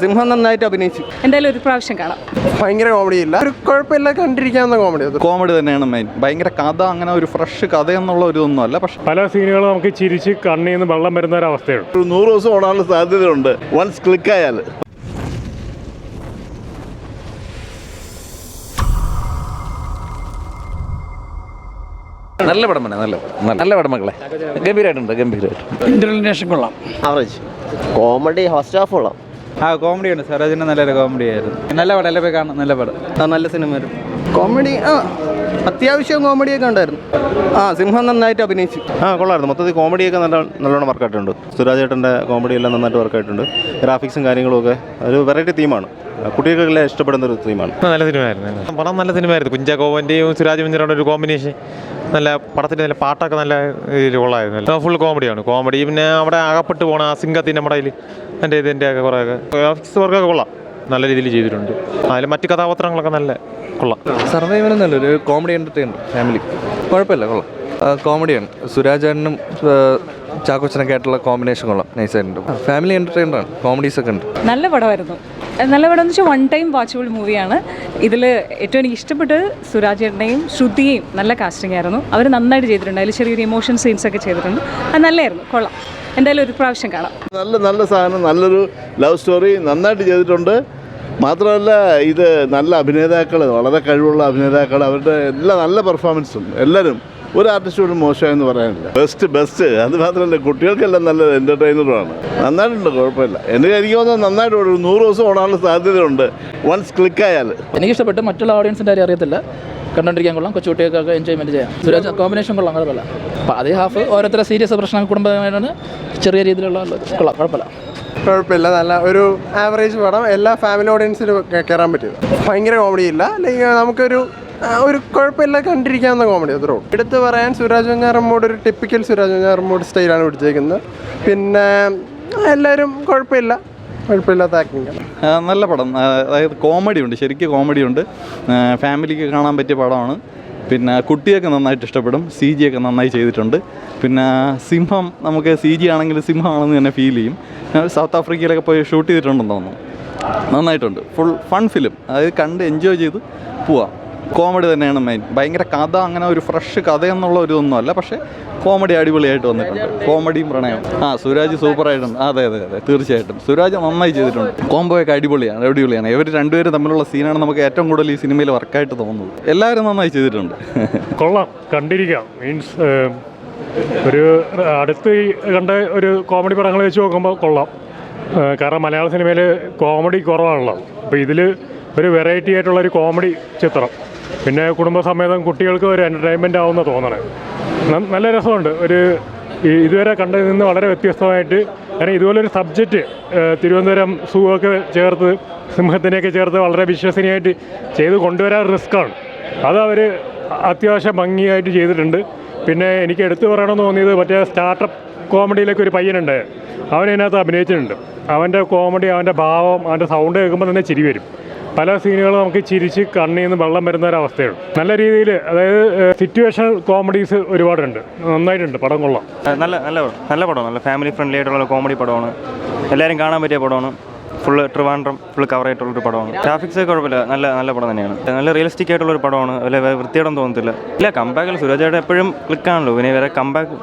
സിംഹം നന്നായിട്ട് അഭിനയിച്ചു. എന്തായാലും ഒരു പ്രാവശ്യം കാണാം. ഭയങ്കര കോമഡിയില്ല, ഒരു കുഴപ്പമില്ല, കണ്ടിരിക്കാവുന്ന കോമഡി തന്നെയാണ് മെയിൻ. ഭയങ്കര കഥ, അങ്ങനെ ഒരു ഫ്രഷ് കഥ എന്നുള്ള ഒരു ഒന്നും അല്ല. പക്ഷെ പല സീനുകളും നമുക്ക് ചിരിച്ച് കണ്ണിൽ നിന്ന് വെള്ളം വരുന്ന ഒരു അവസ്ഥയാണ്. 100 ദിവസം ഓടാനുള്ള സാധ്യതയുണ്ട് വൺസ് ക്ലിക്കായാൽ. നല്ല പടം തന്നെ, നല്ല പടം മക്കളെ. ഗംഭീരമായിട്ടുണ്ട്. ഇന്റർനേഷൻ കൊള്ളാം. ആവറേജ് കോമഡി ഫസ്റ്റ് ഹാഫ് കൊള്ളാം. കോമഡിയാണ്. സ്വരാജിന്റെ നല്ലൊരു കോമഡി ആയിരുന്നു. നല്ല പടം, എല്ലാം പോയി കാണാം. നല്ല പടം, നല്ല സിനിമയായിരുന്നു. കോമഡി അത്യാവശ്യം കോമഡിയൊക്കെ ഉണ്ടായിരുന്നു. സിംഹം നന്നായിട്ട് അഭിനയിച്ചു. കൊള്ളായിരുന്നു. മൊത്തത്തിൽ കോമഡിയൊക്കെ നല്ലോണം വർക്കായിട്ടുണ്ട്. സുരാജേട്ടൻ്റെ കോമഡി എല്ലാം നന്നായിട്ട് വർക്കായിട്ടുണ്ട്. ഗ്രാഫിക്സും കാര്യങ്ങളുമൊക്കെ ഒരു വെറൈറ്റി തീമാണ്. കുട്ടികൾക്കെല്ലാം ഇഷ്ടപ്പെടുന്ന ഒരു തീമാണ്. നല്ല സിനിമയായിരുന്നു. പടം നല്ല സിനിമയായിരുന്നു. കുഞ്ചാക്കോവൻ്റെയും സുരാജ് വെഞ്ഞാറുടെ ഒരു കോമ്പിനേഷൻ. നല്ല പടത്തിൻ്റെ നല്ല പാട്ടൊക്കെ നല്ല ഇതിൽ കൊള്ളായിരുന്നു. ഫുൾ കോമഡിയാണ്. കോമഡി പിന്നെ അവിടെ അകപ്പെട്ട് പോകണം ആ സിംഗത്തിൻ്റെ മടയിൽ ഇതിൻ്റെ ഒക്കെ കുറേയൊക്കെ ഗ്രാഫിക്സ് വർക്കൊക്കെ കൊള്ളാം, നല്ല രീതിയിൽ ചെയ്തിട്ടുണ്ട്. അതിൽ മറ്റ് കഥാപാത്രങ്ങളൊക്കെ നല്ല കൊള്ളാം. സർവൈവൽ നല്ലൊരു കോമഡി എൻ്റർടൈനർ ഫാമിലി, കുഴപ്പമില്ല, കൊള്ളാം. കോമഡിയാണ്. സുരാജേട്ടനും ചാക്കോച്ചനൊക്കെ ആയിട്ടുള്ള കോമ്പിനേഷൻ കൊള്ളാം, നൈസായിട്ടുണ്ട്. ഫാമിലി എൻ്റർടൈനറാണ്, കോമഡീസൊക്കെ ഉണ്ട്. നല്ല പടമായിരുന്നു. നല്ല പടം എന്ന് വെച്ചാൽ വൺ ടൈം വാച്ചബിൾ മൂവിയാണ്. ഇതിൽ ഏറ്റവും എനിക്ക് ഇഷ്ടപ്പെട്ടത് സുരാജ് ചേട്ടനെയും ശ്രുതിയെയും നല്ല കാസ്റ്റിംഗ് ആയിരുന്നു. അവർ നന്നായിട്ട് ചെയ്തിട്ടുണ്ട്. അതിൽ ചെറിയൊരു ഇമോഷൻ സീൻസ് ഒക്കെ ചെയ്തിട്ടുണ്ട്. അത് നല്ലതായിരുന്നു, കൊള്ളാം. എന്തായാലും ഒരു പ്രാവശ്യം കാണാം. നല്ല സാധനം, നല്ലൊരു ലവ് സ്റ്റോറി നന്നായിട്ട് ചെയ്തിട്ടുണ്ട്. മാത്രമല്ല ഇത് നല്ല അഭിനേതാക്കൾ, വളരെ കഴിവുള്ള അഭിനേതാക്കൾ, അവരുടെ എല്ലാ നല്ല പെർഫോമൻസും എല്ലാവരും, ഒരു ആർട്ടിസ്റ്റോടും മോശമെന്ന് പറയാനില്ല. ബെസ്റ്റ്. അത് മാത്രമല്ല കുട്ടികൾക്കെല്ലാം നല്ല എൻ്റർടൈനറുമാണ്. നന്നായിട്ടുണ്ട്, കുഴപ്പമില്ല. എനിക്ക് തോന്നുന്നത് നന്നായിട്ട് 100 ദിവസം ഓടാനുള്ള സാധ്യതയുണ്ട് വൺസ് ക്ലിക്കായാൽ. എനിക്കിഷ്ടപ്പെട്ട്. മറ്റുള്ള ഓഡിയൻസിൻ്റെ കാര്യം അറിയത്തില്ല. കണ്ടോണ്ടിരിക്കാൻ കൊള്ളാം. കൊച്ചുകുട്ടികൾക്കൊക്കെ എൻജോയ്മെൻറ്റ് ചെയ്യാം. സുരാജ് കോമ്പിനേഷൻ കൊള്ളാം, കുഴപ്പമില്ല. അപ്പോൾ അതേ ഹാഫ് ഓരോരുത്തരെ സീരിയസ് പ്രശ്നം കുടുംബമായിട്ടാണ് ചെറിയ രീതിയിലുള്ള കൊള്ളാം, കുഴപ്പമില്ല. നല്ല ഒരു ആവറേജ് പടം. എല്ലാ ഫാമിലി ഓഡിയൻസിനും കയറാൻ പറ്റിയത്. ഭയങ്കര കോമഡിയില്ല, അല്ലെങ്കിൽ നമുക്കൊരു കുഴപ്പമില്ല, കണ്ടിരിക്കാവുന്ന കോമഡി. അത്രേ ഉള്ളൂ. എടുത്ത് പറയാൻ സുരാജ് വെഞ്ഞാറമ്മൂട് ഒരു ടിപ്പിക്കൽ സുരാജ് വെഞ്ഞാറമ്മൂട് സ്റ്റൈലാണ് പിടിച്ചേക്കുന്നത്. പിന്നെ എല്ലാവരും കുഴപ്പമില്ലാത്ത ആക്ടിങ്. നല്ല പടം. അതായത് കോമഡി ഉണ്ട്, ശരിക്കും കോമഡി ഉണ്ട്. ഫാമിലിക്ക് കാണാൻ പറ്റിയ പടമാണ്. പിന്നെ കുട്ടിയൊക്കെ നന്നായിട്ട് ഇഷ്ടപ്പെടും. CG ഒക്കെ നന്നായി ചെയ്തിട്ടുണ്ട്. പിന്നെ സിംഹം, നമുക്ക് CG ആണെങ്കിൽ സിംഹമാണെന്ന് തന്നെ ഫീൽ ചെയ്യും. സൗത്ത് ആഫ്രിക്കയിലൊക്കെ പോയി ഷൂട്ട് ചെയ്തിട്ടുണ്ടെന്ന് തോന്നുന്നു. നന്നായിട്ടുണ്ട്. Full fun film. അതായത് കണ്ട് എൻജോയ് ചെയ്ത് പോവാം. കോമഡി തന്നെയാണ് മെയിൻ. ഭയങ്കര കഥ, അങ്ങനെ ഒരു ഫ്രഷ് കഥ എന്നുള്ള ഒരു ഒന്നും അല്ല. പക്ഷേ കോമഡി അടിപൊളിയായിട്ട് വന്നിട്ടുണ്ട്. കോമഡിയും പ്രണയം. സുരാജ് സൂപ്പറായിട്ടുണ്ട്. അതെ, തീർച്ചയായിട്ടും സുരാജ് നന്നായി ചെയ്തിട്ടുണ്ട്. കോംബോയൊക്കെ അടിപൊളിയാണ്. ഇവർ രണ്ടുപേരും തമ്മിലുള്ള സീനാണ് നമുക്ക് ഏറ്റവും കൂടുതൽ ഈ സിനിമയിൽ വർക്കായിട്ട് തോന്നുന്നത്. എല്ലാവരും നന്നായി ചെയ്തിട്ടുണ്ട്. കൊള്ളാം, കണ്ടിരിക്കാം. മീൻസ് ഒരു അടുത്ത് കണ്ട ഒരു കോമഡി പടങ്ങൾ വെച്ച് നോക്കുമ്പോൾ കൊള്ളാം. കാരണം മലയാള സിനിമയിൽ കോമഡി കുറവാണല്ലോ. അപ്പോൾ ഇതിൽ ഒരു വെറൈറ്റി ആയിട്ടുള്ളൊരു കോമഡി ചിത്രം. പിന്നെ കുടുംബസമേതം കുട്ടികൾക്ക് ഒരു എൻ്റർടൈൻമെൻ്റ് ആവുമെന്ന് തോന്നണേ. നല്ല രസമുണ്ട്. ഇതുവരെ കണ്ടതിൽ നിന്ന് വളരെ വ്യത്യസ്തമായിട്ട്. കാരണം ഇതുപോലൊരു സബ്ജക്റ്റ് തിരുവനന്തപുരം സൂ ഒക്കെ ചേർത്ത്, സിംഹത്തിനെയൊക്കെ ചേർത്ത് വളരെ വിശ്വസനീയമായിട്ട് ചെയ്ത് കൊണ്ടുവരാൻ റിസ്ക്കാണ്. അതവർ അത്യാവശ്യം ഭംഗിയായിട്ട് ചെയ്തിട്ടുണ്ട്. പിന്നെ എനിക്ക് എടുത്തു പറയണമെന്ന് തോന്നിയത് മറ്റേ സ്റ്റാർട്ടപ്പ് കോമഡിയിലൊക്കെ ഒരു പയ്യനുണ്ട്, അവനതിനകത്ത് അഭിനയിച്ചിട്ടുണ്ട്. അവൻ്റെ കോമഡി, അവൻ്റെ ഭാവം, അവൻ്റെ സൗണ്ട് കേൾക്കുമ്പോൾ തന്നെ ചിരി വരും. പല സീനുകളും നമുക്ക് ചിരിച്ച് കണ്ണിൽ നിന്ന് വെള്ളം വരുന്ന ഒരവസ്ഥയാണ്. നല്ല രീതിയിൽ, അതായത് സിറ്റുവേഷണൽ കോമഡീസ് ഒരുപാടുണ്ട്. നന്നായിട്ടുണ്ട്, പടം കൊള്ളാം. നല്ല പടമാണ്. നല്ല ഫാമിലി ഫ്രണ്ട്ലി ആയിട്ടുള്ള കോമഡി പടമാണ്. എല്ലാവരും കാണാൻ പറ്റിയ പടമാണ്. ഫുള്ള് ട്രിവാൻഡ്രം ഫുൾ കവർ ആയിട്ടുള്ളൊരു പടമാണ്. ഗ്രാഫിക്സ് കുഴപ്പമില്ല, നല്ല പടം തന്നെയാണ്. നല്ല റിയലിസ്റ്റിക് ആയിട്ടുള്ളൊരു പടമാണ്. വല്ല വൃത്തിയോടൊന്നും തോന്നത്തില്ല. കമ്പാക്കിൽ സുരാജേട്ടൻ എപ്പോഴും ക്ലിക്കാണല്ലോ. പിന്നെ വേറെ കമ്പാക്ക്